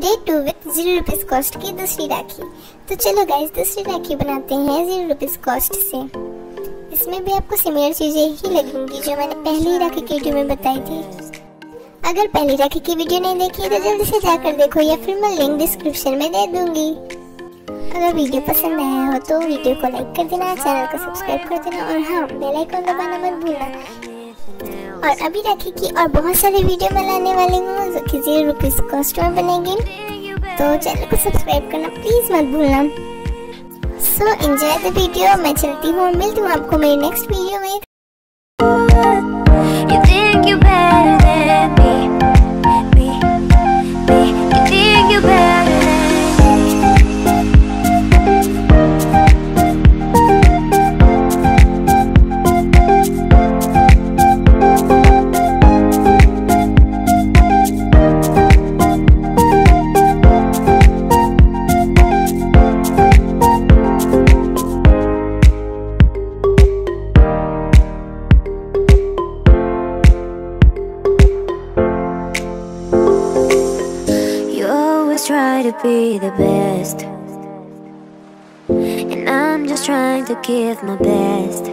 Day 2 with 0 rupees cost की दूसरी राखी। तो चलो गाइस दूसरी राखी बनाते हैं 0 रुपीज कॉस्ट से। इसमें भी आपको सिमिलर चीजें ही लगेंगी जो मैंने पहली राखी की वीडियो में बताई थी। अगर पहली राखी की वीडियो नहीं देखी तो जल्दी से जाकर देखो या फिर मैं लिंक डिस्क्रिप्शन में दे दूंगी। अगर वीडियो पसंद आया हो तो वीडियो को लाइक कर देना, चैनल को सब्सक्राइब कर देना और हाँ बेल आइकन दबाना मत भूलना। और अभी राखी की और बहुत सारी वीडियो मैं लाने वाली हूँ जो कि 0 रुपीज कॉस्ट में बनेगी, तो चैनल को सब्सक्राइब करना प्लीज मत भूलना। So enjoy the video. मैं चलती हूँ, मिलती हूँ आपको मेरी नेक्स्ट वीडियो में। Try to be the best, and I'm just trying to give my best.